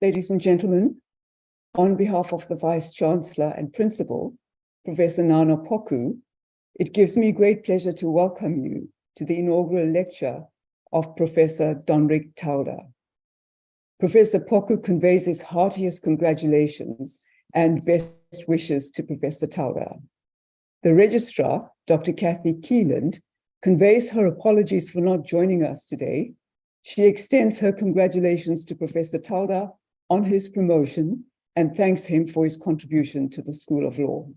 Ladies and gentlemen, on behalf of the Vice-Chancellor and Principal, Professor Nana Poku, it gives me great pleasure to welcome you to the inaugural lecture of Professor Donrich Thaldar. Professor Poku conveys his heartiest congratulations and best wishes to Professor Thaldar. The Registrar, Dr. Kathy Keeland, conveys her apologies for not joining us today. She extends her congratulations to Professor Thaldar on his promotion and thanks him for his contribution to the School of Law.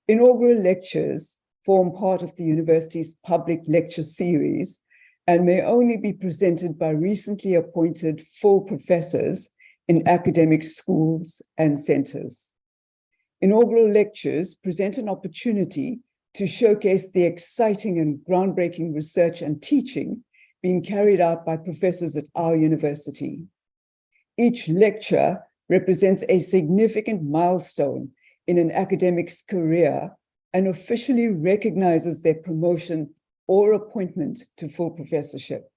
Inaugural lectures form part of the university's public lecture series and may only be presented by recently appointed full professors in academic schools and centers. Inaugural lectures present an opportunity to showcase the exciting and groundbreaking research and teaching being carried out by professors at our university. Each lecture represents a significant milestone in an academic's career and officially recognizes their promotion or appointment to full professorship.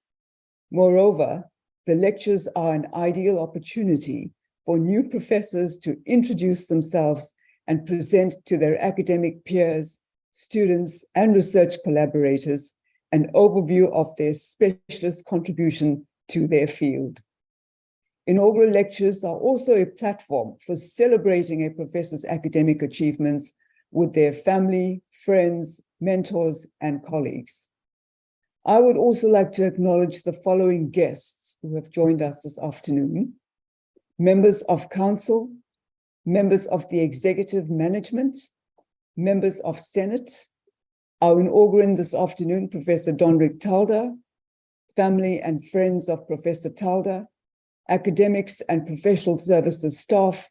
Moreover, the lectures are an ideal opportunity for new professors to introduce themselves and present to their academic peers, students, and research collaborators an overview of their specialist contribution to their field. Inaugural lectures are also a platform for celebrating a professor's academic achievements with their family, friends, mentors, and colleagues. I would also like to acknowledge the following guests who have joined us this afternoon: members of council, members of the executive management, members of Senate, our inaugurand this afternoon, Professor Donrich Thaldar, family and friends of Professor Thaldar, academics and professional services staff,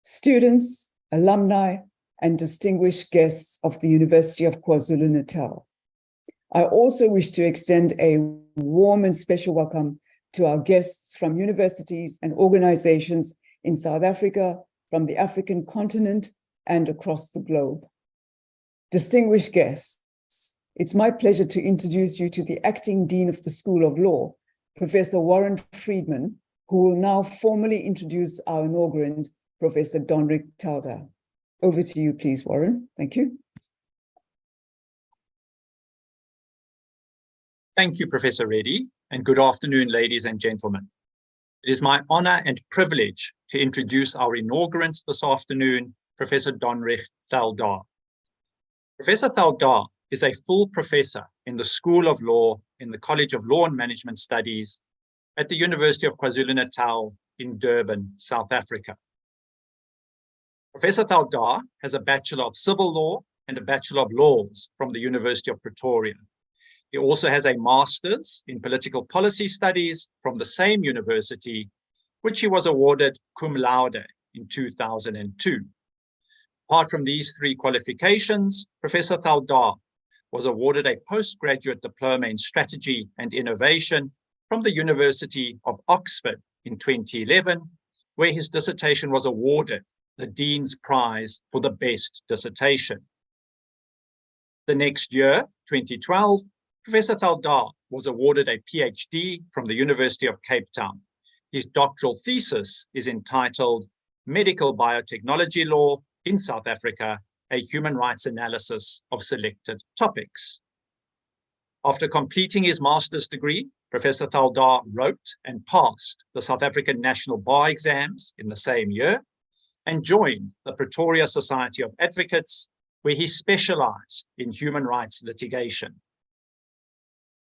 students, alumni, and distinguished guests of the University of KwaZulu-Natal. I also wish to extend a warm and special welcome to our guests from universities and organizations in South Africa, from the African continent, and across the globe. Distinguished guests, it's my pleasure to introduce you to the Acting Dean of the School of Law, Professor Warren Friedman, who will now formally introduce our inaugurand, Professor Donrich Thaldar. Over to you, please, Warren. Thank you. Thank you, Professor Reddy, and good afternoon, ladies and gentlemen. It is my honor and privilege to introduce our inaugurant this afternoon, Professor Donrich Thaldar. Professor Thaldar is a full professor in the School of Law in the College of Law and Management Studies at the University of KwaZulu-Natal in Durban, South Africa. Professor Thaldar has a Bachelor of Civil Law and a Bachelor of Laws from the University of Pretoria. He also has a Master's in Political Policy Studies from the same university, which he was awarded cum laude in 2002. Apart from these three qualifications, Professor Thaldar was awarded a postgraduate diploma in Strategy and Innovation from the University of Oxford in 2011, where his dissertation was awarded the Dean's Prize for the Best Dissertation. The next year, 2012, Professor Thaldar was awarded a PhD from the University of Cape Town. His doctoral thesis is entitled Medical Biotechnology Law in South Africa, a Human Rights Analysis of Selected Topics. After completing his master's degree, Professor Thaldar wrote and passed the South African National Bar exams in the same year and joined the Pretoria Society of Advocates, where he specialized in human rights litigation.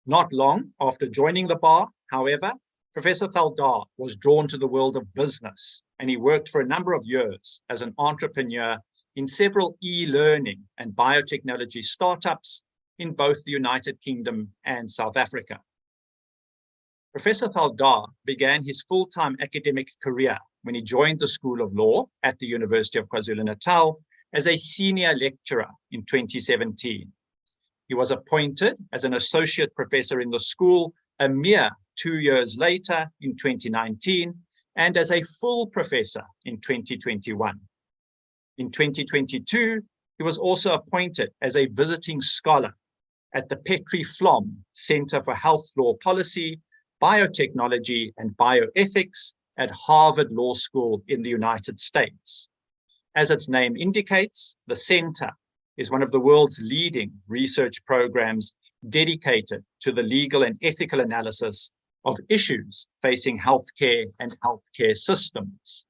Not long after joining the bar, however, Professor Thaldar was drawn to the world of business, and he worked for a number of years as an entrepreneur in several e-learning and biotechnology startups in both the United Kingdom and South Africa. Professor Thaldar began his full-time academic career when he joined the School of Law at the University of KwaZulu-Natal as a senior lecturer in 2017. He was appointed as an associate professor in the school a mere 2 years later in 2019, and as a full professor in 2021. In 2022, he was also appointed as a visiting scholar at the Petrie Flom Center for Health Law Policy, Biotechnology and Bioethics at Harvard Law School in the United States. As its name indicates, the center is one of the world's leading research programs dedicated to the legal and ethical analysis of issues facing healthcare and healthcare systems.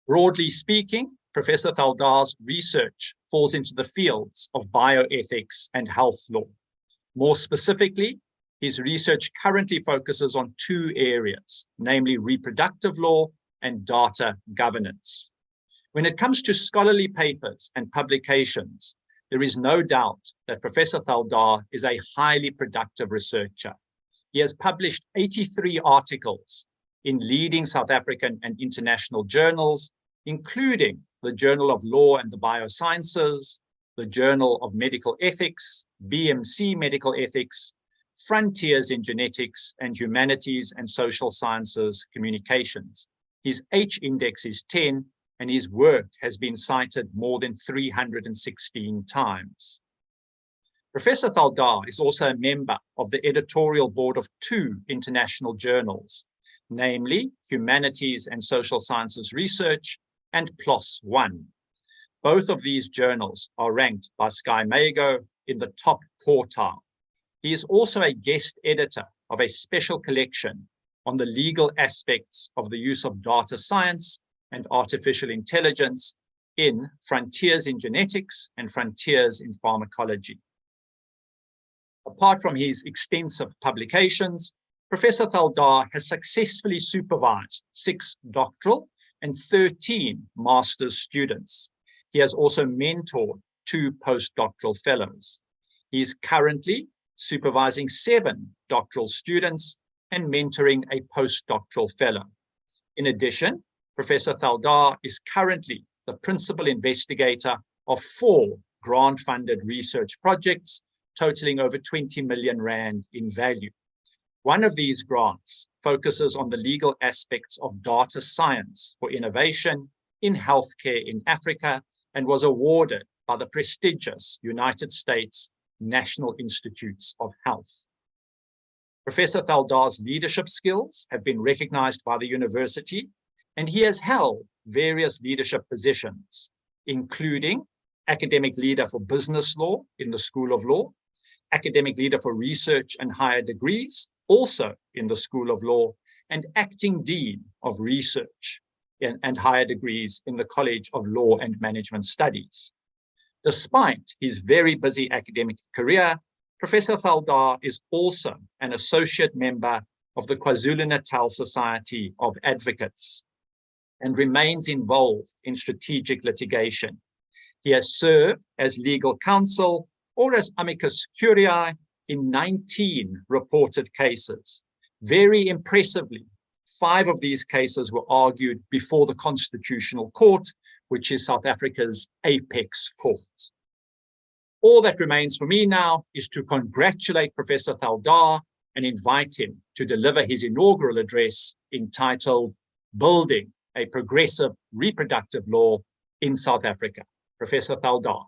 Broadly speaking, Professor Thaldar's research falls into the fields of bioethics and health law. More specifically, his research currently focuses on two areas, namely reproductive law and data governance. When it comes to scholarly papers and publications, there is no doubt that Professor Thaldar is a highly productive researcher. He has published 83 articles in leading South African and international journals, including the Journal of Law and the Biosciences, the Journal of Medical Ethics, BMC Medical Ethics, Frontiers in Genetics, and Humanities and Social Sciences Communications. His H-index is 10, and his work has been cited more than 316 times. Professor Thaldar is also a member of the editorial board of two international journals, namely Humanities and Social Sciences Research and PLOS One. Both of these journals are ranked by Sky Mago in the top quartile. He is also a guest editor of a special collection on the legal aspects of the use of data science and artificial intelligence in Frontiers in Genetics and Frontiers in Pharmacology. Apart from his extensive publications, Professor Thaldar has successfully supervised 6 doctoral and 13 master's students. He has also mentored 2 postdoctoral fellows. He is currently supervising 7 doctoral students and mentoring a postdoctoral fellow. In addition, Professor Thaldar is currently the principal investigator of 4 grant-funded research projects totaling over 20 million rand in value. One of these grants focuses on the legal aspects of data science for innovation in healthcare in Africa and was awarded by the prestigious United States National Institutes of Health. Professor Thaldar's leadership skills have been recognized by the university, and he has held various leadership positions, including academic leader for business law in the School of Law, academic leader for research and higher degrees, also in the School of Law, and acting dean of research and higher degrees in the College of Law and Management Studies. Despite his very busy academic career, Professor Thaldar is also an associate member of the KwaZulu-Natal Society of Advocates and remains involved in strategic litigation. He has served as legal counsel or as amicus curiae in 19 reported cases. Very impressively, 5 of these cases were argued before the Constitutional Court, which is South Africa's apex court. All that remains for me now is to congratulate Professor Thaldar and invite him to deliver his inaugural address entitled Building a Progressive Reproductive Law in South Africa. Professor Thaldar.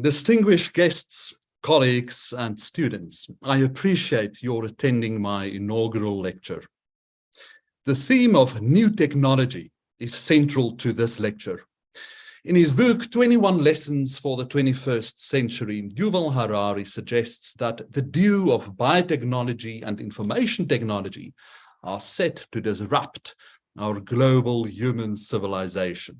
Distinguished guests, colleagues, and students, I appreciate your attending my inaugural lecture. The theme of new technology is central to this lecture. In his book, 21 Lessons for the 21st Century, Yuval Harari suggests that the duo of biotechnology and information technology are set to disrupt our global human civilization.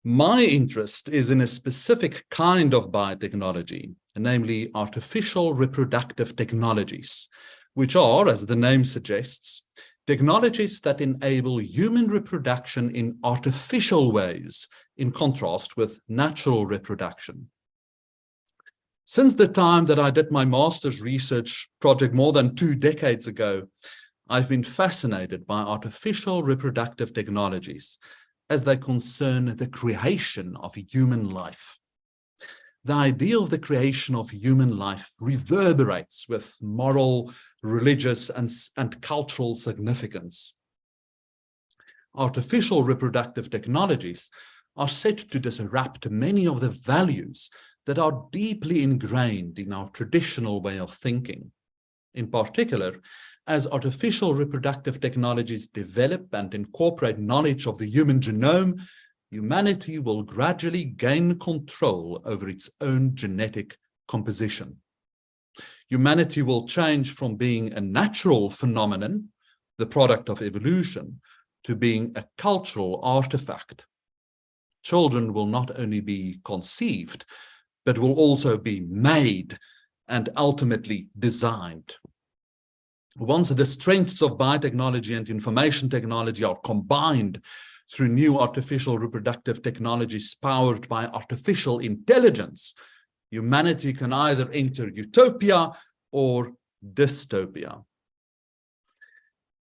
My interest is in a specific kind of biotechnology, namely artificial reproductive technologies, which are, as the name suggests, technologies that enable human reproduction in artificial ways, in contrast with natural reproduction. Since the time that I did my master's research project more than 2 decades ago, I've been fascinated by artificial reproductive technologies, as they concern the creation of human life. The idea of the creation of human life reverberates with moral, religious, and cultural significance. Artificial reproductive technologies are set to disrupt many of the values that are deeply ingrained in our traditional way of thinking. In particular, as artificial reproductive technologies develop and incorporate knowledge of the human genome, humanity will gradually gain control over its own genetic composition. Humanity will change from being a natural phenomenon, the product of evolution, to being a cultural artifact. Children will not only be conceived, but will also be made and ultimately designed. Once the strengths of biotechnology and information technology are combined through new artificial reproductive technologies powered by artificial intelligence, humanity can either enter utopia or dystopia.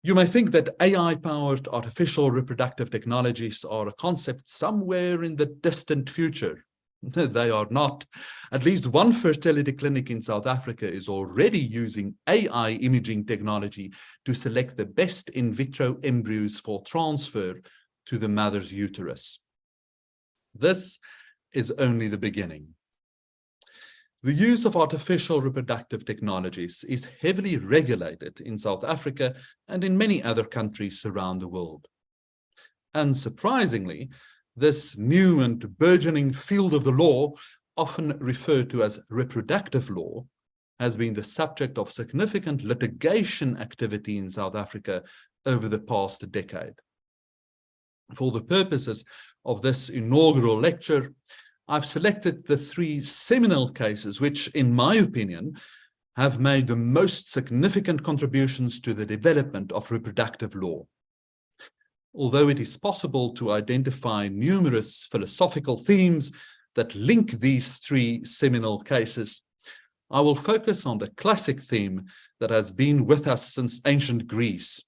You may think that AI-powered artificial reproductive technologies are a concept somewhere in the distant future. They are not. At least one fertility clinic in South Africa is already using AI imaging technology to select the best in vitro embryos for transfer to the mother's uterus. This is only the beginning. The use of artificial reproductive technologies is heavily regulated in South Africa and in many other countries around the world. Unsurprisingly, this new and burgeoning field of the law, often referred to as reproductive law, has been the subject of significant litigation activity in South Africa over the past decade. For the purposes of this inaugural lecture, I've selected the three seminal cases which, in my opinion, have made the most significant contributions to the development of reproductive law. Although it is possible to identify numerous philosophical themes that link these three seminal cases, I will focus on the classic theme that has been with us since ancient Greece,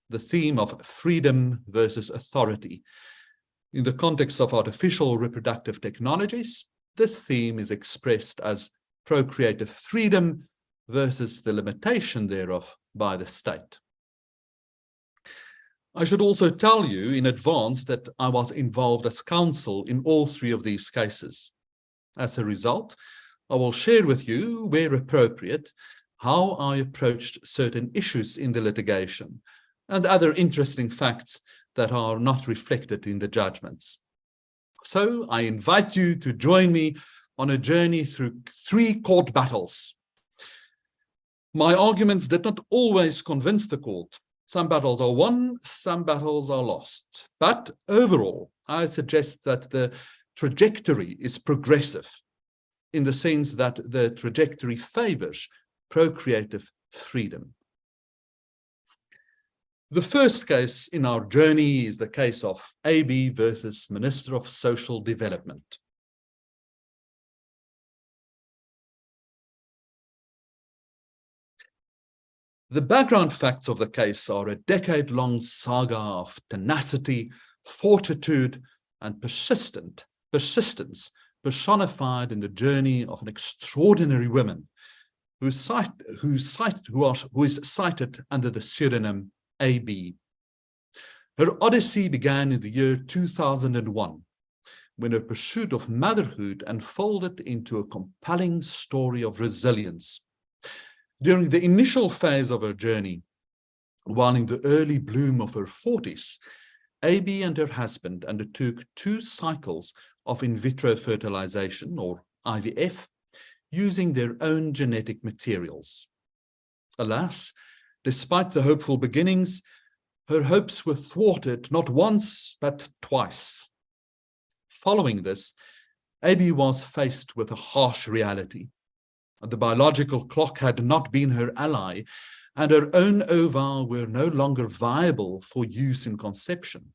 the theme of freedom versus authority. In the context of artificial reproductive technologies, this theme is expressed as procreative freedom versus the limitation thereof by the state. I should also tell you in advance that I was involved as counsel in all three of these cases. As a result, I will share with you, where appropriate, how I approached certain issues in the litigation and other interesting facts that are not reflected in the judgments. So I invite you to join me on a journey through three court battles. My arguments did not always convince the court. Some battles are won, some battles are lost. But overall, I suggest that the trajectory is progressive in the sense that the trajectory favors procreative freedom. The first case in our journey is the case of AB versus Minister of Social Development. The background facts of the case are a decade-long saga of tenacity, fortitude, and persistence personified in the journey of an extraordinary woman who is cited under the pseudonym AB. Her odyssey began in the year 2001, when her pursuit of motherhood unfolded into a compelling story of resilience. During the initial phase of her journey, while in the early bloom of her 40s, AB and her husband undertook 2 cycles of in vitro fertilization, or IVF, using their own genetic materials. Alas, despite the hopeful beginnings, her hopes were thwarted not once, but twice. Following this, AB was faced with a harsh reality. The biological clock had not been her ally, and her own ova were no longer viable for use in conception.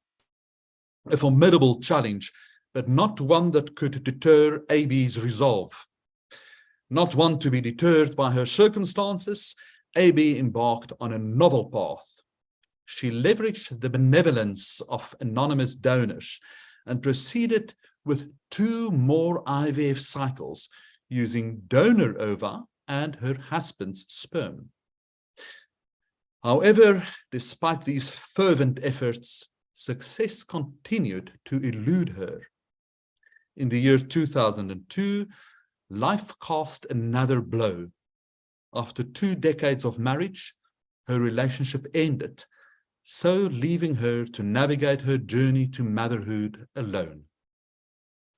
A formidable challenge, but not one that could deter AB's resolve. Not one to be deterred by her circumstances, AB embarked on a novel path, she leveraged the benevolence of anonymous donors and proceeded with 2 more IVF cycles using donor ova and her husband's sperm. However, despite these fervent efforts, success continued to elude her. In the year 2002, life cast another blow. After 2 decades of marriage, her relationship ended, so leaving her to navigate her journey to motherhood alone.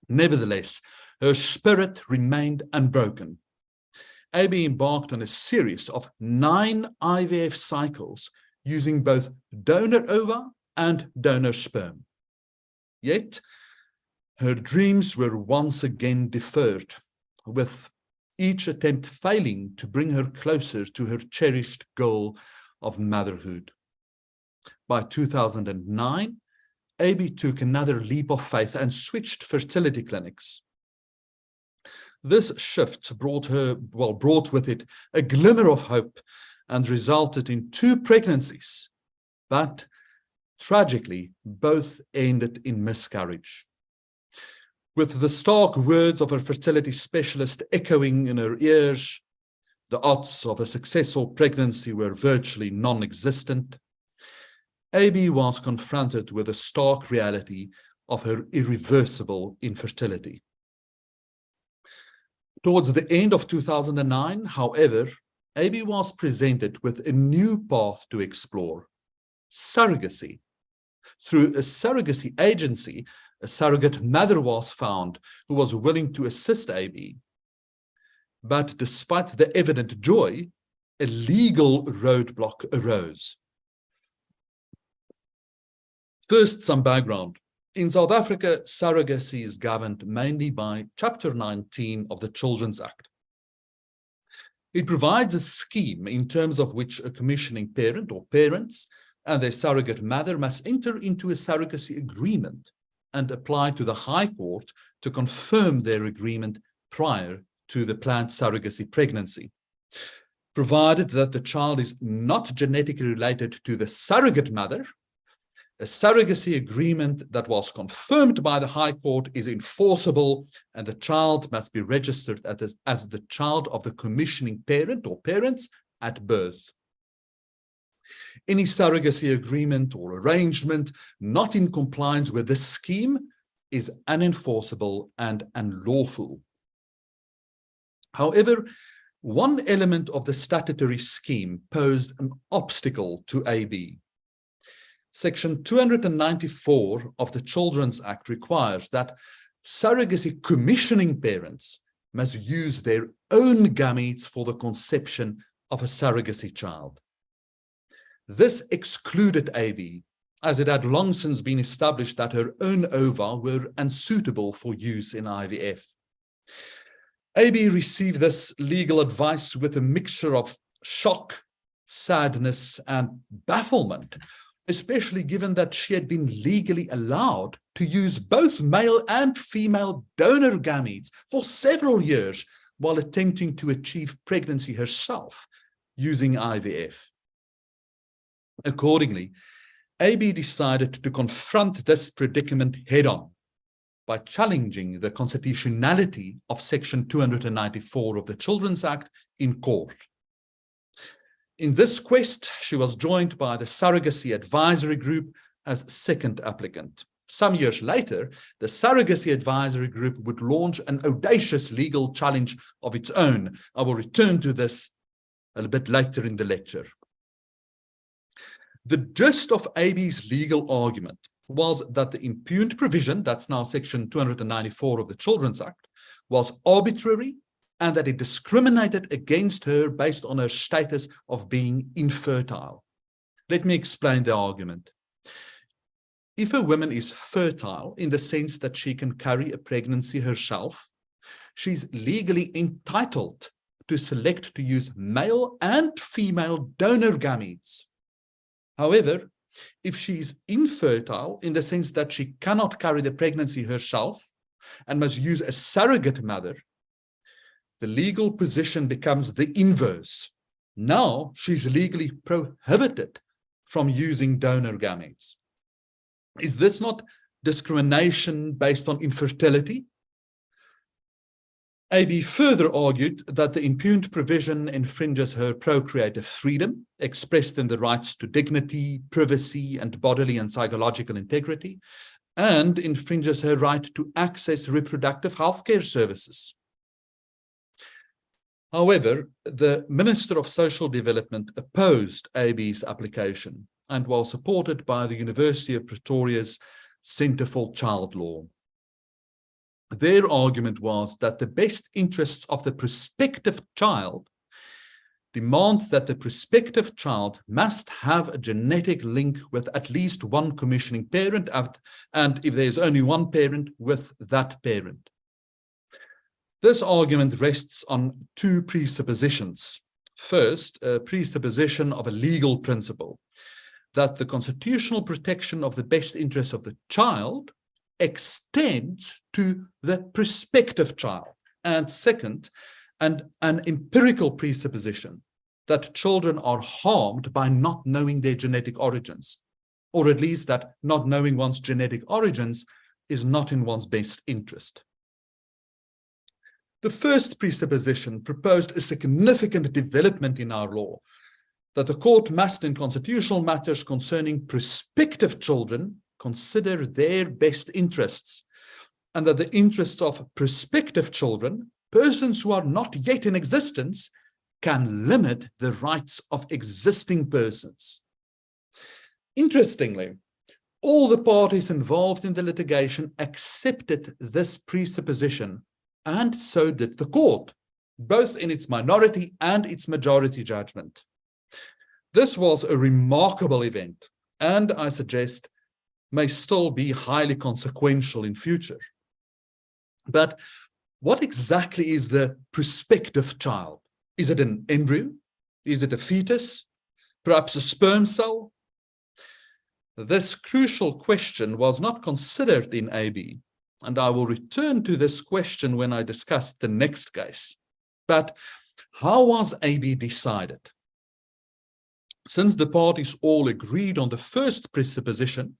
Nevertheless, her spirit remained unbroken. AB embarked on a series of 9 IVF cycles using both donor ova and donor sperm. Yet, her dreams were once again deferred, with each attempt failing to bring her closer to her cherished goal of motherhood. By 2009, AB took another leap of faith and switched fertility clinics. This shift brought with it a glimmer of hope and resulted in 2 pregnancies, but tragically, both ended in miscarriage. With the stark words of her fertility specialist echoing in her ears, the odds of a successful pregnancy were virtually non-existent. AB was confronted with the stark reality of her irreversible infertility. Towards the end of 2009, however, AB was presented with a new path to explore: surrogacy. Through a surrogacy agency, a surrogate mother was found who was willing to assist AB. But despite the evident joy, a legal roadblock arose. First, some background. In South Africa, surrogacy is governed mainly by Chapter 19 of the Children's Act. It provides a scheme in terms of which a commissioning parent or parents and their surrogate mother must enter into a surrogacy agreement and apply to the High Court to confirm their agreement prior to the planned surrogacy pregnancy. Provided that the child is not genetically related to the surrogate mother, a surrogacy agreement that was confirmed by the High Court is enforceable, and the child must be registered as the child of the commissioning parent or parents at birth. Any surrogacy agreement or arrangement not in compliance with this scheme is unenforceable and unlawful. However, one element of the statutory scheme posed an obstacle to AB. Section 294 of the Children's Act requires that surrogacy commissioning parents must use their own gametes for the conception of a surrogacy child. This excluded AB, as it had long since been established that her own ova were unsuitable for use in IVF. AB received this legal advice with a mixture of shock, sadness, and bafflement, especially given that she had been legally allowed to use both male and female donor gametes for several years while attempting to achieve pregnancy herself using IVF. Accordingly, AB decided to confront this predicament head-on by challenging the constitutionality of Section 294 of the Children's Act in court. In this quest, she was joined by the Surrogacy Advisory Group as second applicant. Some years later, the Surrogacy Advisory Group would launch an audacious legal challenge of its own. I will return to this a little bit later in the lecture. The gist of AB's legal argument was that the impugned provision, that's now Section 294 of the Children's Act, was arbitrary and that it discriminated against her based on her status of being infertile. Let me explain the argument. If a woman is fertile in the sense that she can carry a pregnancy herself, she's legally entitled to select to use male and female donor gametes. However, if she is infertile in the sense that she cannot carry the pregnancy herself and must use a surrogate mother, the legal position becomes the inverse. Now she's legally prohibited from using donor gametes. Is this not discrimination based on infertility? AB further argued that the impugned provision infringes her procreative freedom, expressed in the rights to dignity, privacy, and bodily and psychological integrity, and infringes her right to access reproductive healthcare services. However, the Minister of Social Development opposed AB's application and was supported by the University of Pretoria's Centre for Child Law. Their argument was that the best interests of the prospective child demand that the prospective child must have a genetic link with at least one commissioning parent, and if there's only one parent, with that parent. This argument rests on two presuppositions. First, a presupposition of a legal principle, that the constitutional protection of the best interests of the child extends to the prospective child. And second, an empirical presupposition that children are harmed by not knowing their genetic origins, or at least that not knowing one's genetic origins is not in one's best interest. The first presupposition proposed a significant development in our law, that the court must, in constitutional matters concerning prospective children, consider their best interests, and that the interests of prospective children, persons who are not yet in existence, can limit the rights of existing persons. Interestingly, all the parties involved in the litigation accepted this presupposition, and so did the court, both in its minority and its majority judgment. This was a remarkable event, and I suggest may still be highly consequential in future. But what exactly is the prospective child? Is it an embryo? Is it a fetus? Perhaps a sperm cell? This crucial question was not considered in AB, and I will return to this question when I discuss the next case. But how was AB decided? Since the parties all agreed on the first presupposition,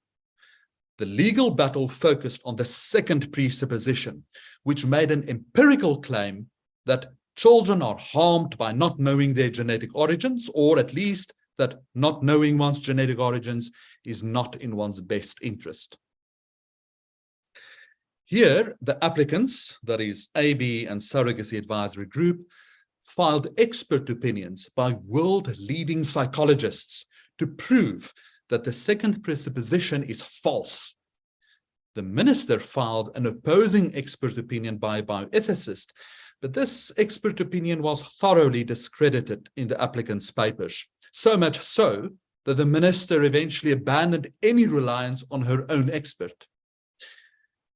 the legal battle focused on the second presupposition, which made an empirical claim that children are harmed by not knowing their genetic origins, or at least that not knowing one's genetic origins is not in one's best interest. Here, the applicants, that is AB and Surrogacy Advisory Group, filed expert opinions by world-leading psychologists to prove that the second presupposition is false. The minister filed an opposing expert opinion by a bioethicist, but this expert opinion was thoroughly discredited in the applicant's papers, so much so that the minister eventually abandoned any reliance on her own expert.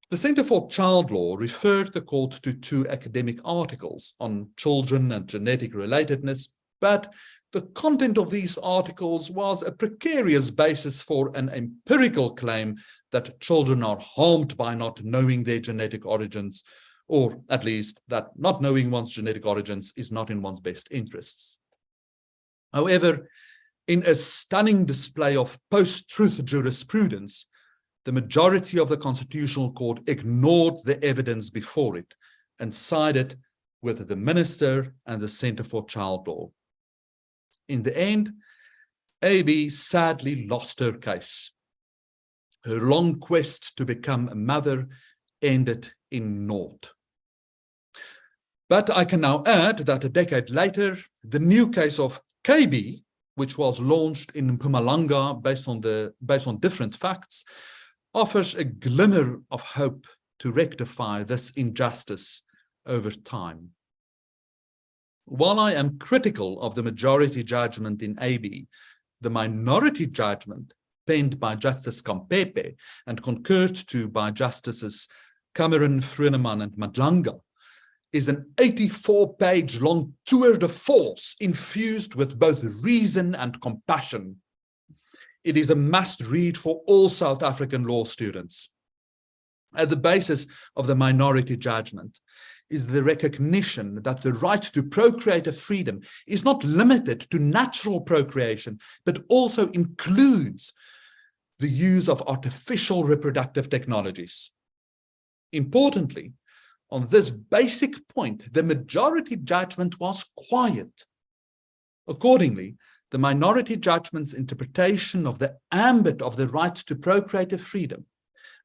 The Centre for Child Law referred the court to two academic articles on children and genetic relatedness, but the content of these articles was a precarious basis for an empirical claim that children are harmed by not knowing their genetic origins, or at least that not knowing one's genetic origins is not in one's best interests. However, in a stunning display of post-truth jurisprudence, the majority of the Constitutional Court ignored the evidence before it and sided with the minister and the Centre for Child Law. In the end, AB sadly lost her case. Her long quest to become a mother ended in naught. But I can now add that a decade later, the new case of KB, which was launched in Mpumalanga based on different facts, offers a glimmer of hope to rectify this injustice over time. While I am critical of the majority judgment in AB, the minority judgment penned by Justice Kampepe and concurred to by Justices Cameron, Fruneman, and Madlanga is an 84-page long tour de force infused with both reason and compassion. It is a must-read for all South African law students. At the basis of the minority judgment is the recognition that the right to procreative freedom is not limited to natural procreation, but also includes the use of artificial reproductive technologies. Importantly, on this basic point, the majority judgment was quiet. Accordingly, the minority judgment's interpretation of the ambit of the right to procreative freedom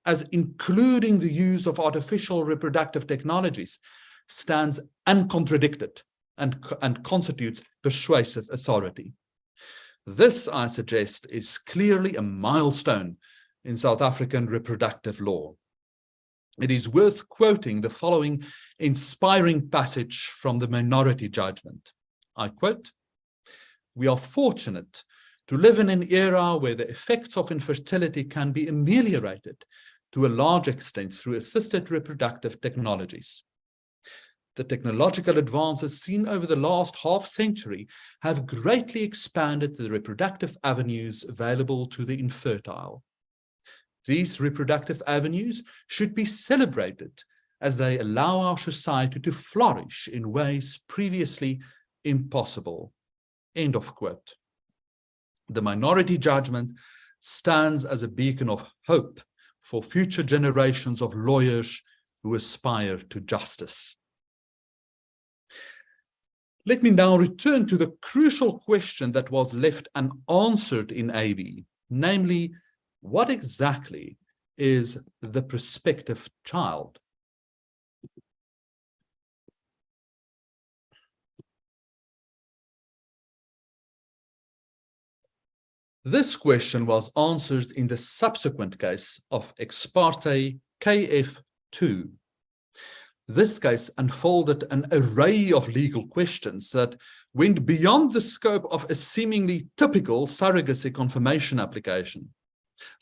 as including the use of artificial reproductive technologies stands uncontradicted and constitutes persuasive authority. This, I suggest, is clearly a milestone in South African reproductive law. It is worth quoting the following inspiring passage from the minority judgment. I quote, "We are fortunate to live in an era where the effects of infertility can be ameliorated to a large extent through assisted reproductive technologies. The technological advances seen over the last half-century have greatly expanded the reproductive avenues available to the infertile. These reproductive avenues should be celebrated as they allow our society to flourish in ways previously impossible." End of quote. The minority judgment stands as a beacon of hope for future generations of lawyers who aspire to justice. Let me now return to the crucial question that was left unanswered in AB, namely, what exactly is the prospective child? This question was answered in the subsequent case of Parte KF2. This case unfolded an array of legal questions that went beyond the scope of a seemingly typical surrogacy confirmation application.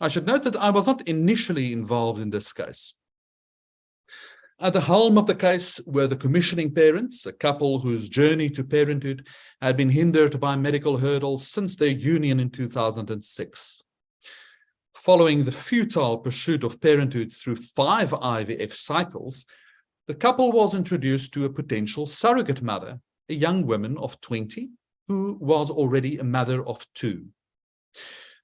I should note that I was not initially involved in this case. At the helm of the case were the commissioning parents, a couple whose journey to parenthood had been hindered by medical hurdles since their union in 2006. Following the futile pursuit of parenthood through 5 IVF cycles, the couple was introduced to a potential surrogate mother, a young woman of 20, who was already a mother of 2.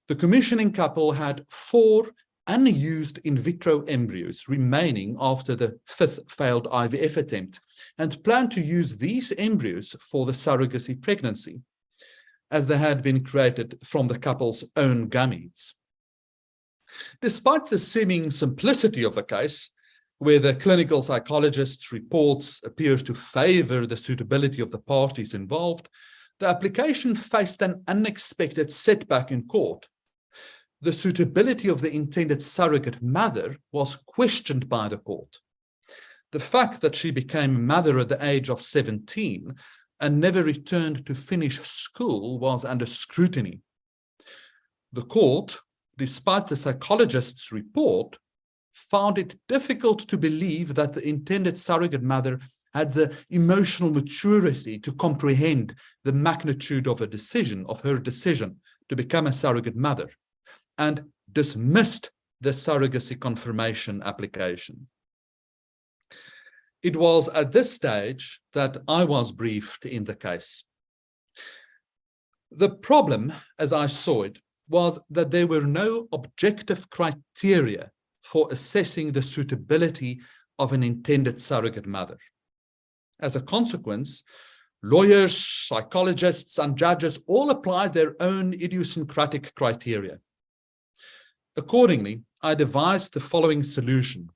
The commissioning couple had 4 unused in vitro embryos remaining after the 5th failed IVF attempt and planned to use these embryos for the surrogacy pregnancy, as they had been created from the couple's own gametes. Despite the seeming simplicity of the case, where the clinical psychologist's reports appear to favor the suitability of the parties involved, the application faced an unexpected setback in court. The suitability of the intended surrogate mother was questioned by the court. The fact that she became a mother at the age of 17 and never returned to finish school was under scrutiny. The court, despite the psychologist's report, found it difficult to believe that the intended surrogate mother had the emotional maturity to comprehend the magnitude of her decision to become a surrogate mother, and dismissed the surrogacy confirmation application. It was at this stage that I was briefed in the case. The problem, as I saw it, was that there were no objective criteria for assessing the suitability of an intended surrogate mother. As a consequence, lawyers, psychologists, and judges all applied their own idiosyncratic criteria. Accordingly, I devised the following solution.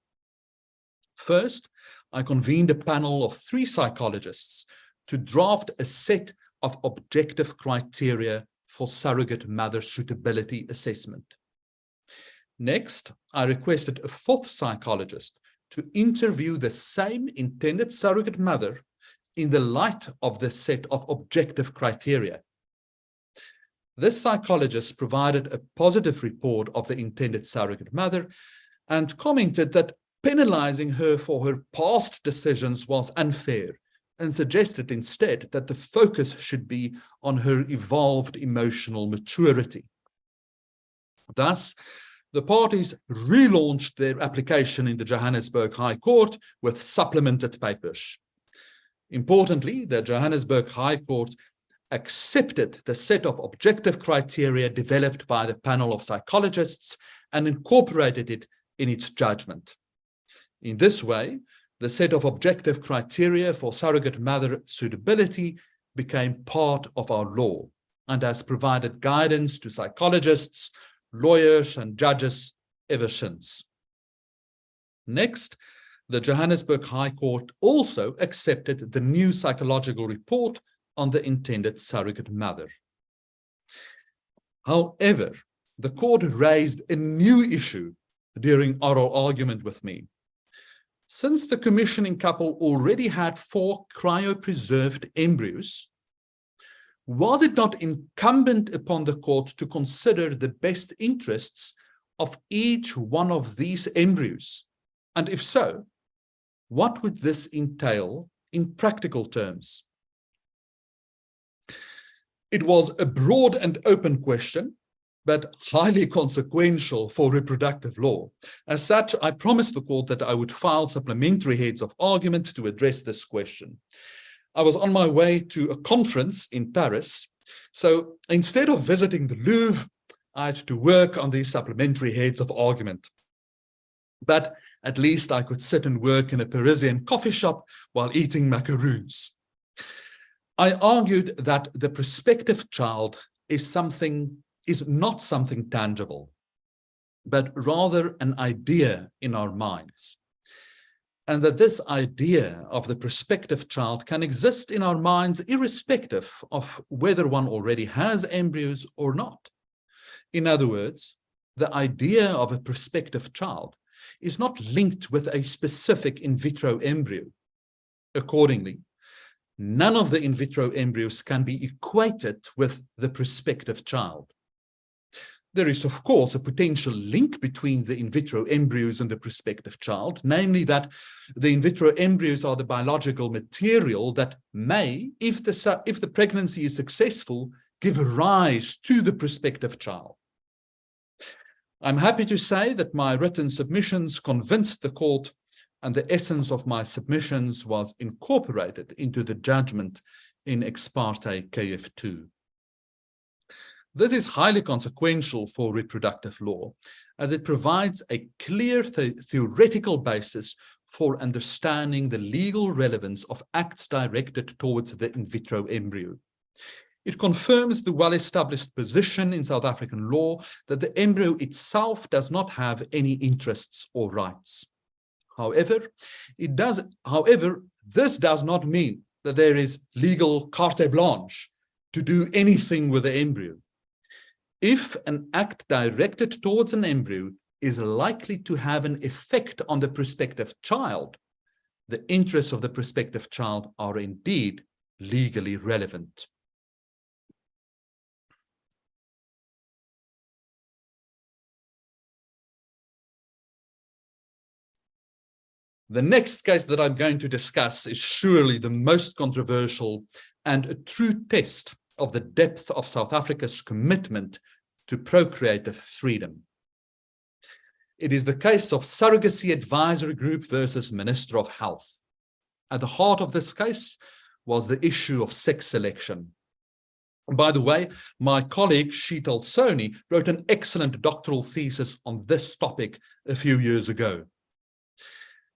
First, I convened a panel of 3 psychologists to draft a set of objective criteria for surrogate mother suitability assessment. Next, I requested a 4th psychologist to interview the same intended surrogate mother in the light of the set of objective criteria. This psychologist provided a positive report of the intended surrogate mother and commented that penalizing her for her past decisions was unfair and suggested instead that the focus should be on her evolved emotional maturity. Thus, the parties relaunched their application in the Johannesburg High Court with supplemented papers. Importantly, the Johannesburg High Court accepted the set of objective criteria developed by the panel of psychologists and incorporated it in its judgment. In this way, the set of objective criteria for surrogate mother suitability became part of our law and has provided guidance to psychologists, lawyers, and judges ever since. Next, the Johannesburg High Court also accepted the new psychological report on the intended surrogate mother. However, the court raised a new issue during oral argument with me. Since the commissioning couple already had 4 cryopreserved embryos, was it not incumbent upon the court to consider the best interests of each one of these embryos? And if so, what would this entail in practical terms? It was a broad and open question, but highly consequential for reproductive law. As such, I promised the court that I would file supplementary heads of argument to address this question. I was on my way to a conference in Paris, so instead of visiting the Louvre, I had to work on these supplementary heads of argument. But at least I could sit and work in a Parisian coffee shop while eating macaroons. I argued that the prospective child is not something tangible, but rather an idea in our minds. And that this idea of the prospective child can exist in our minds irrespective of whether one already has embryos or not. In other words, the idea of a prospective child is not linked with a specific in vitro embryo. Accordingly, none of the in vitro embryos can be equated with the prospective child. There is, of course, a potential link between the in vitro embryos and the prospective child, namely that the in vitro embryos are the biological material that may, if the pregnancy is successful, give rise to the prospective child. I'm happy to say that my written submissions convinced the court, and the essence of my submissions was incorporated into the judgment in Ex Parte KF2. This is highly consequential for reproductive law, as it provides a clear theoretical basis for understanding the legal relevance of acts directed towards the in vitro embryo. It confirms the well-established position in South African law that the embryo itself does not have any interests or rights. However, this does not mean that there is legal carte blanche to do anything with the embryo. If an act directed towards an embryo is likely to have an effect on the prospective child, the interests of the prospective child are indeed legally relevant. The next case that I'm going to discuss is surely the most controversial and a true test of the depth of South Africa's commitment to procreative freedom. It is the case of Surrogacy Advisory Group versus Minister of Health. At the heart of this case was the issue of sex selection. By the way, my colleague Sheetal Soni wrote an excellent doctoral thesis on this topic a few years ago.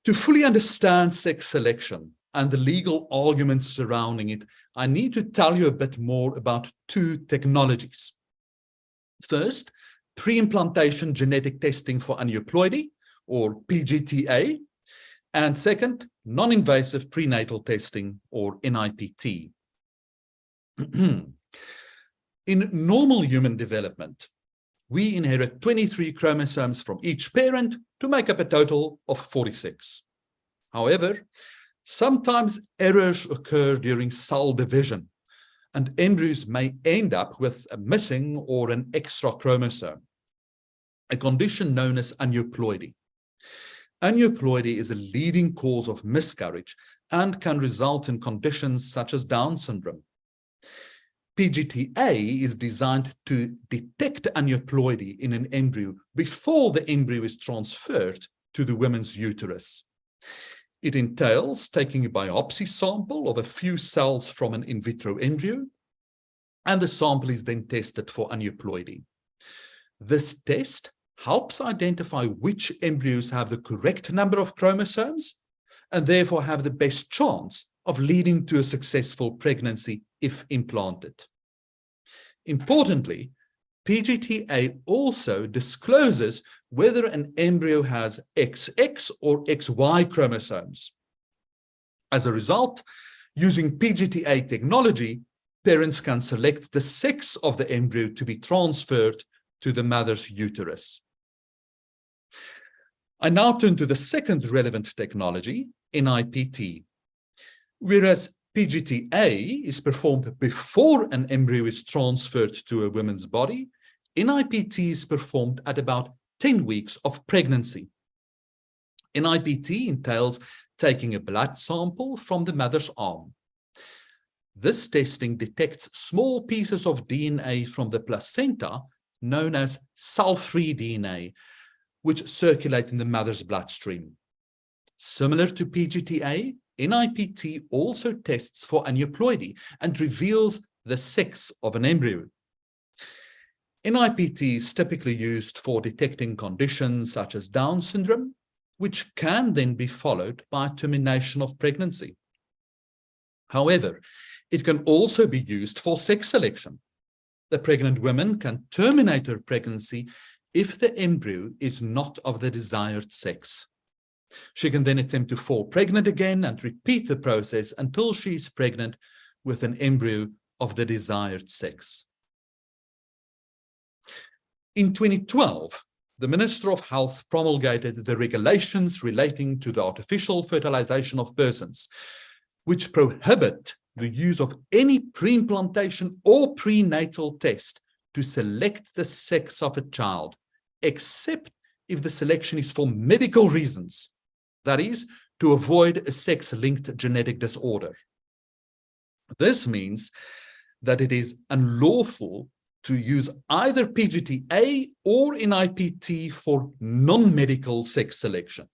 To fully understand sex selection and the legal arguments surrounding it, I need to tell you a bit more about 2 technologies. First, pre-implantation genetic testing for aneuploidy, or PGTA, and second, non-invasive prenatal testing, or NIPT. In normal human development, we inherit 23 chromosomes from each parent to make up a total of 46. However, sometimes errors occur during cell division, and embryos may end up with a missing or an extra chromosome, a condition known as aneuploidy. Aneuploidy is a leading cause of miscarriage and can result in conditions such as Down syndrome. PGT-A is designed to detect aneuploidy in an embryo before the embryo is transferred to the woman's uterus. It entails taking a biopsy sample of a few cells from an in vitro embryo, and the sample is then tested for aneuploidy. This test helps identify which embryos have the correct number of chromosomes and therefore have the best chance of leading to a successful pregnancy if implanted. Importantly, PGT-A also discloses whether an embryo has XX or XY chromosomes. As a result, using PGT-A technology, parents can select the sex of the embryo to be transferred to the mother's uterus. I now turn to the second relevant technology, NIPT. Whereas PGT-A is performed before an embryo is transferred to a woman's body, NIPT is performed at about 10 weeks of pregnancy. NIPT entails taking a blood sample from the mother's arm. This testing detects small pieces of DNA from the placenta, known as cell-free DNA, which circulate in the mother's bloodstream. Similar to PGT-A, NIPT also tests for aneuploidy and reveals the sex of an embryo. NIPT is typically used for detecting conditions such as Down syndrome, which can then be followed by termination of pregnancy. However, it can also be used for sex selection. The pregnant woman can terminate her pregnancy if the embryo is not of the desired sex. She can then attempt to fall pregnant again and repeat the process until she is pregnant with an embryo of the desired sex. In 2012, the Minister of Health promulgated the regulations relating to the artificial fertilization of persons, which prohibit the use of any pre-implantation or prenatal test to select the sex of a child, except if the selection is for medical reasons, that is, to avoid a sex-linked genetic disorder. This means that it is unlawful to use either PGT-A or NIPT for non-medical sex selection.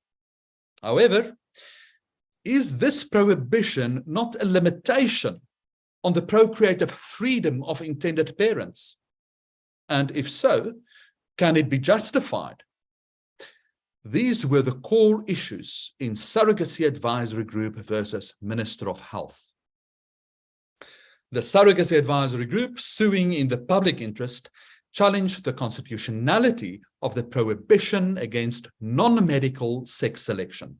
However, is this prohibition not a limitation on the procreative freedom of intended parents? And if so, can it be justified? These were the core issues in Surrogacy Advisory Group versus Minister of Health. The Surrogacy Advisory Group, suing in the public interest, challenged the constitutionality of the prohibition against non-medical sex selection.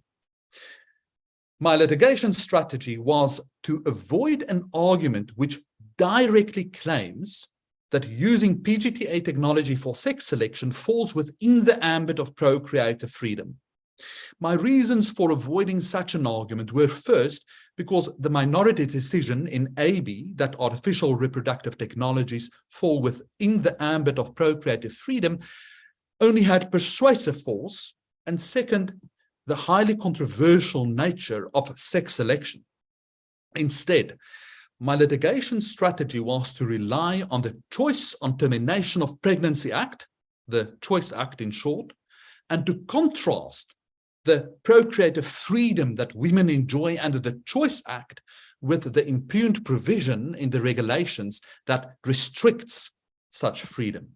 My litigation strategy was to avoid an argument which directly claims that using PGT-A technology for sex selection falls within the ambit of procreative freedom. My reasons for avoiding such an argument were, first, because the minority decision in AB that artificial reproductive technologies fall within the ambit of procreative freedom only had persuasive force, and second, the highly controversial nature of sex selection. Instead, my litigation strategy was to rely on the Choice on Termination of Pregnancy Act, the Choice Act in short, and to contrast the procreative freedom that women enjoy under the Choice Act with the impugned provision in the regulations that restricts such freedom.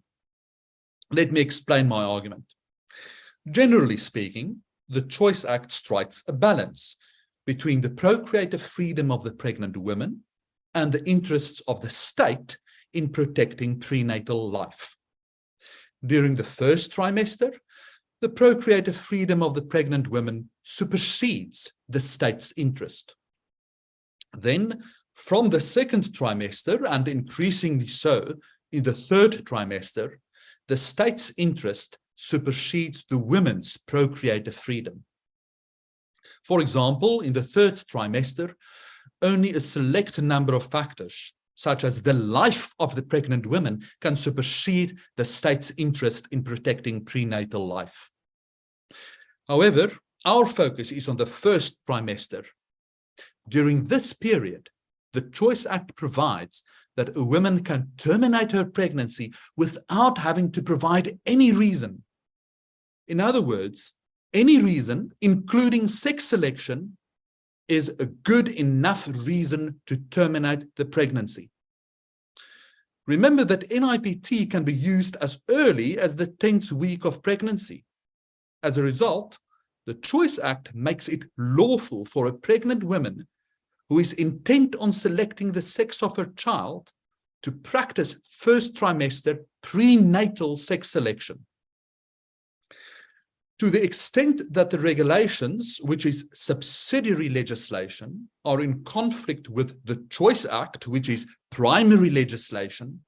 Let me explain my argument. Generally speaking, the Choice Act strikes a balance between the procreative freedom of the pregnant woman and the interests of the state in protecting prenatal life. During the first trimester, the procreative freedom of the pregnant woman supersedes the state's interest. Then, from the second trimester, and increasingly so in the third trimester, the state's interest supersedes the woman's procreative freedom. For example, in the third trimester, only a select number of factors, such as the life of the pregnant woman, can supersede the state's interest in protecting prenatal life. However, our focus is on the first trimester. During this period, the Choice Act provides that a woman can terminate her pregnancy without having to provide any reason. In other words, any reason, including sex selection, is a good enough reason to terminate the pregnancy. Remember that NIPT can be used as early as the 10th week of pregnancy. As a result, the Choice Act makes it lawful for a pregnant woman who is intent on selecting the sex of her child to practice first trimester prenatal sex selection. To the extent that the regulations, which is subsidiary legislation, are in conflict with the Choice Act, which is primary legislation,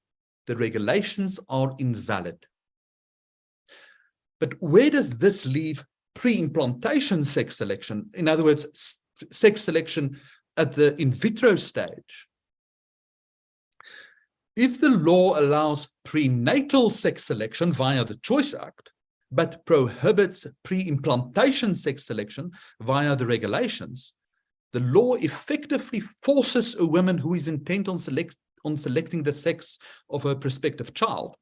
the regulations are invalid. But where does this leave pre-implantation sex selection? In other words, sex selection at the in vitro stage. If the law allows prenatal sex selection via the Choice Act, but prohibits pre-implantation sex selection via the regulations, the law effectively forces a woman who is intent on selecting the sex of her prospective child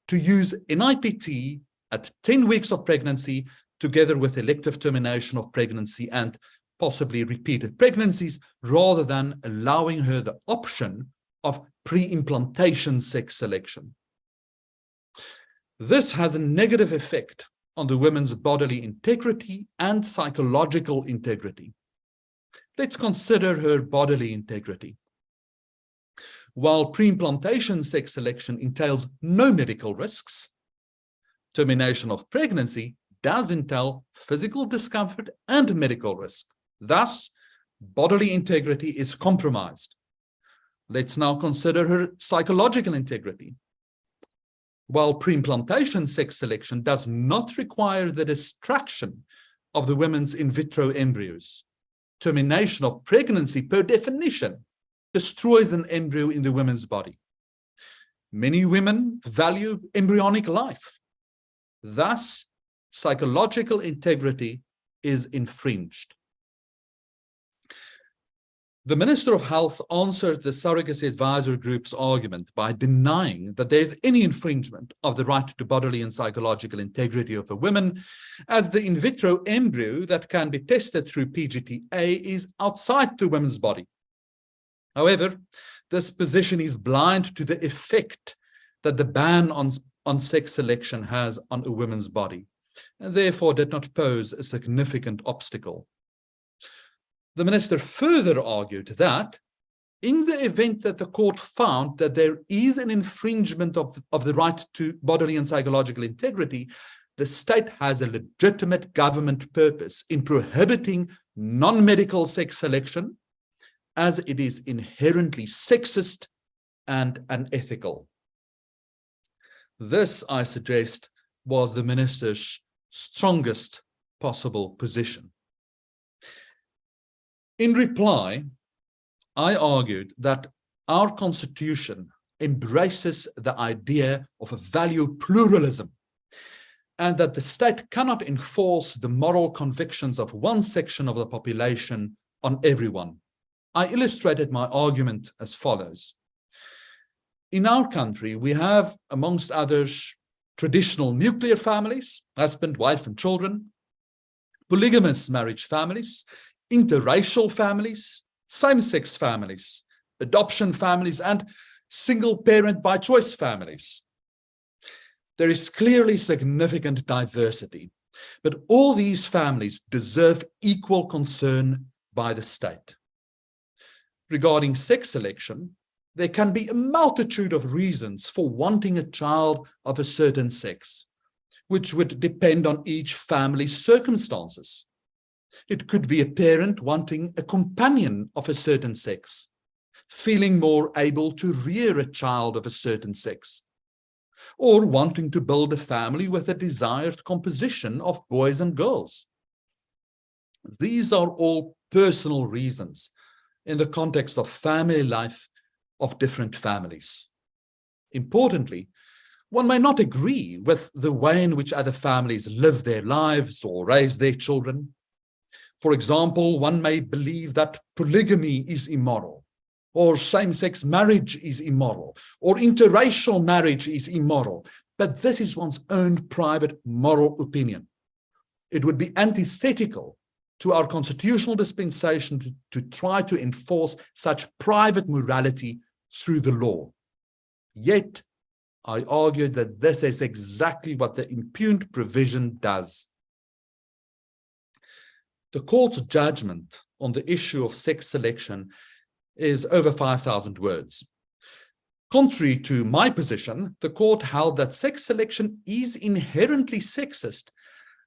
to use NIPT at 10 weeks of pregnancy, together with elective termination of pregnancy and possibly repeated pregnancies, rather than allowing her the option of pre-implantation sex selection. This has a negative effect on the woman's bodily integrity and psychological integrity. Let's consider her bodily integrity. While pre-implantation sex selection entails no medical risks, termination of pregnancy does entail physical discomfort and medical risk. Thus, bodily integrity is compromised. Let's now consider her psychological integrity. While pre-implantation sex selection does not require the destruction of the woman's in vitro embryos, termination of pregnancy, per definition, destroys an embryo in the woman's body. Many women value embryonic life. Thus, psychological integrity is infringed. The Minister of Health answered the Surrogacy Advisor Group's argument by denying that there is any infringement of the right to bodily and psychological integrity of a woman, as the in vitro embryo that can be tested through PGT-A is outside the woman's body. However, this position is blind to the effect that the ban on sex selection has on a woman's body, and therefore did not pose a significant obstacle. The minister further argued that in the event that the court found that there is an infringement of the right to bodily and psychological integrity, the state has a legitimate government purpose in prohibiting non-medical sex selection, as it is inherently sexist and unethical. This, I suggest, was the minister's strongest possible position. In reply, I argued that our Constitution embraces the idea of a value pluralism, and that the state cannot enforce the moral convictions of one section of the population on everyone. I illustrated my argument as follows. In our country, we have, amongst others, traditional nuclear families, husband, wife, and children, polygamous marriage families, interracial families, same-sex families, adoption families, and single-parent by choice families. There is clearly significant diversity, but all these families deserve equal concern by the state. Regarding sex selection, there can be a multitude of reasons for wanting a child of a certain sex, which would depend on each family's circumstances. It could be a parent wanting a companion of a certain sex, feeling more able to rear a child of a certain sex, or wanting to build a family with a desired composition of boys and girls. These are all personal reasons in the context of family life of different families. Importantly, one may not agree with the way in which other families live their lives or raise their children. For example, one may believe that polygamy is immoral, or same-sex marriage is immoral, or interracial marriage is immoral, but this is one's own private moral opinion. It would be antithetical to our constitutional dispensation to try to enforce such private morality through the law. Yet, I argued that this is exactly what the impugned provision does. The court's judgment on the issue of sex selection is over 5,000 words. Contrary to my position, the court held that sex selection is inherently sexist,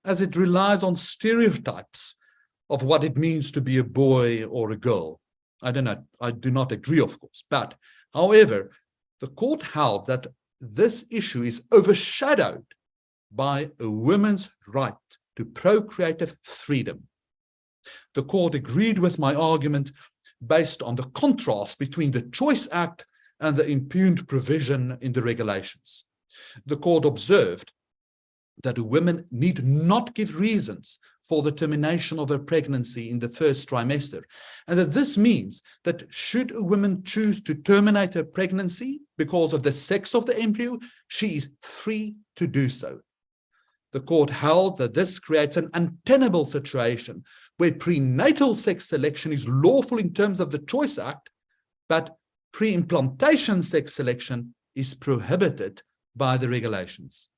as it relies on stereotypes of what it means to be a boy or a girl. I do not agree, of course, but however, the court held that this issue is overshadowed by a woman's right to procreative freedom. The court agreed with my argument based on the contrast between the Choice Act and the impugned provision in the regulations. The court observed that a woman need not give reasons for the termination of her pregnancy in the first trimester, and that this means that should a woman choose to terminate her pregnancy because of the sex of the embryo, she is free to do so. The court held that this creates an untenable situation where prenatal sex selection is lawful in terms of the Choice Act, but pre-implantation sex selection is prohibited by the regulations.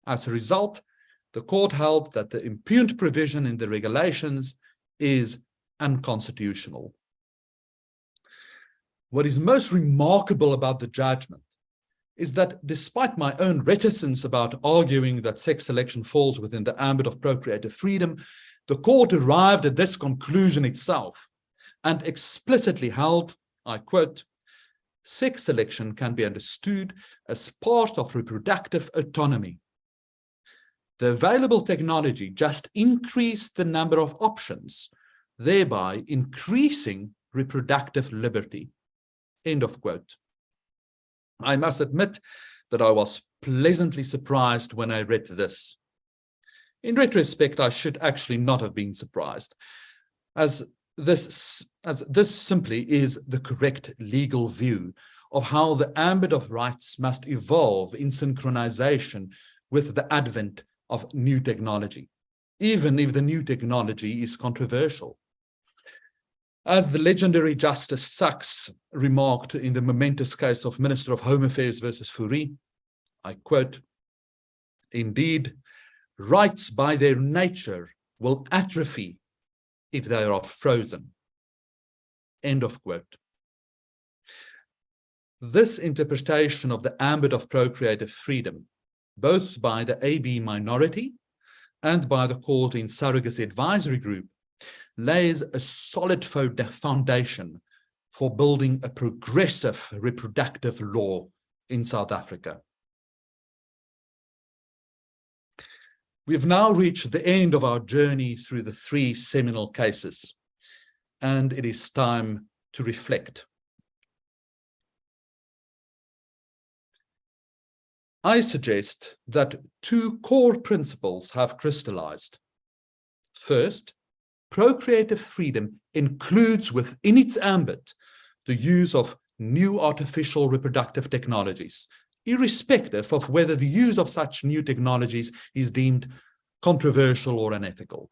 As a result, the court held that the impugned provision in the regulations is unconstitutional. What is most remarkable about the judgment is that despite my own reticence about arguing that sex selection falls within the ambit of procreative freedom, the court arrived at this conclusion itself and explicitly held, I quote, "Sex selection can be understood as part of reproductive autonomy. The available technology just increased the number of options, thereby increasing reproductive liberty." End of quote. I must admit that I was pleasantly surprised when I read this. In retrospect, I should actually not have been surprised, as this simply is the correct legal view of how the ambit of rights must evolve in synchronization with the advent of new technology, even if the new technology is controversial. As the legendary Justice Sachs remarked in the momentous case of Minister of Home Affairs versus Fourie, I quote, "Indeed, rights by their nature will atrophy if they are frozen." End of quote. This interpretation of the ambit of procreative freedom, both by the AB minority and by the court in surrogacy advisory group, lays a solid foundation for building a progressive reproductive law in South Africa. We've now reached the end of our journey through the 3 seminal cases, and it is time to reflect. I suggest that 2 core principles have crystallized. First, procreative freedom includes within its ambit the use of new artificial reproductive technologies, irrespective of whether the use of such new technologies is deemed controversial or unethical.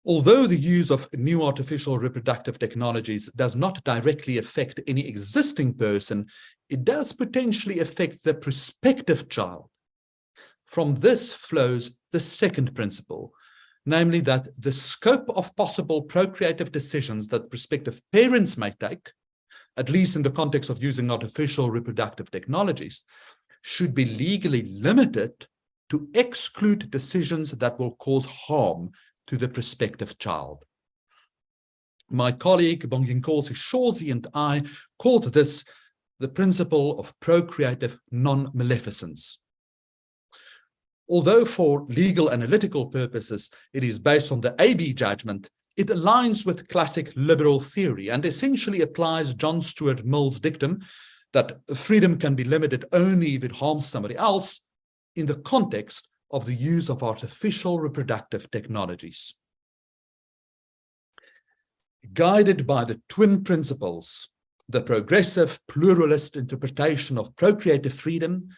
Although the use of new artificial reproductive technologies does not directly affect any existing person, it does potentially affect the prospective child. From this flows the second principle, namely that the scope of possible procreative decisions that prospective parents may take, at least in the context of using artificial reproductive technologies, should be legally limited to exclude decisions that will cause harm to the prospective child. My colleague Bonginkosi Shozi and I called this the principle of procreative non-maleficence. Although for legal analytical purposes it is based on the AB judgment, it aligns with classic liberal theory and essentially applies John Stuart Mill's dictum that freedom can be limited only if it harms somebody else in the context of the use of artificial reproductive technologies. guided by the twin principles, the progressive pluralist interpretation of procreative freedom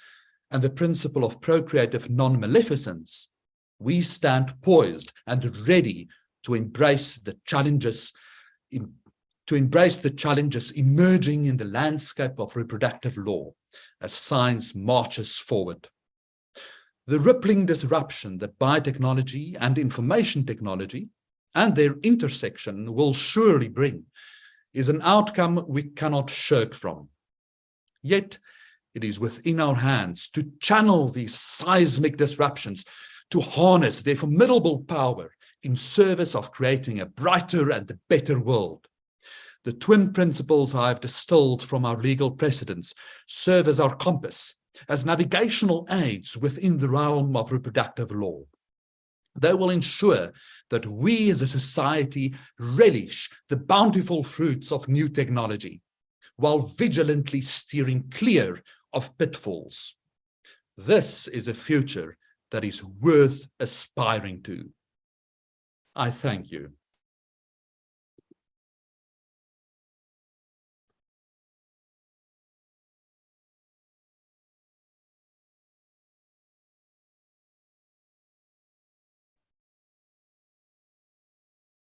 and the principle of procreative non-maleficence, we stand poised and ready to embrace the challenges emerging in the landscape of reproductive law as science marches forward. The rippling disruption that biotechnology and information technology and their intersection will surely bring is an outcome we cannot shirk from. Yet, it is within our hands to channel these seismic disruptions, to harness their formidable power in service of creating a brighter and a better world. The twin principles I have distilled from our legal precedents serve as our compass, as navigational aids within the realm of reproductive law. They will ensure that we as a society relish the bountiful fruits of new technology, while vigilantly steering clear of pitfalls. This is a future that is worth aspiring to. I thank you.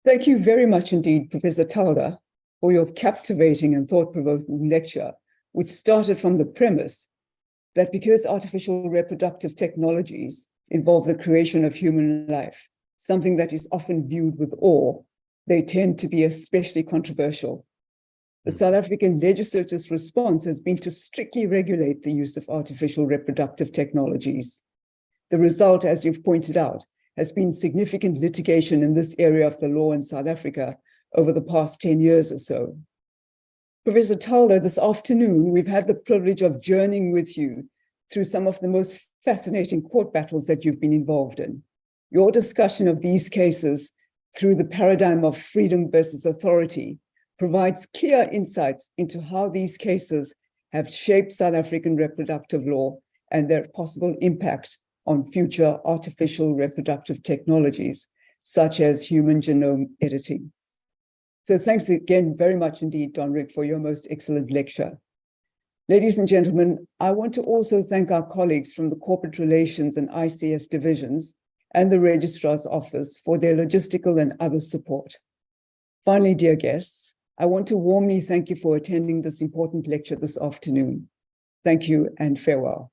Thank you very much indeed, Professor Thaldar, for your captivating and thought-provoking lecture, which started from the premise that because artificial reproductive technologies involve the creation of human life, something that is often viewed with awe, they tend to be especially controversial. The South African legislature's response has been to strictly regulate the use of artificial reproductive technologies. The result, as you've pointed out, has been significant litigation in this area of the law in South Africa over the past 10 years or so. Professor Thaldar, this afternoon, we've had the privilege of journeying with you through some of the most fascinating court battles that you've been involved in. Your discussion of these cases through the paradigm of freedom versus authority provides clear insights into how these cases have shaped South African reproductive law and their possible impact on future artificial reproductive technologies, such as human genome editing. So thanks again very much indeed, Donrich, for your most excellent lecture. Ladies and gentlemen, I want to also thank our colleagues from the Corporate Relations and ICS divisions and the Registrar's Office for their logistical and other support. Finally, dear guests, I want to warmly thank you for attending this important lecture this afternoon. Thank you and farewell.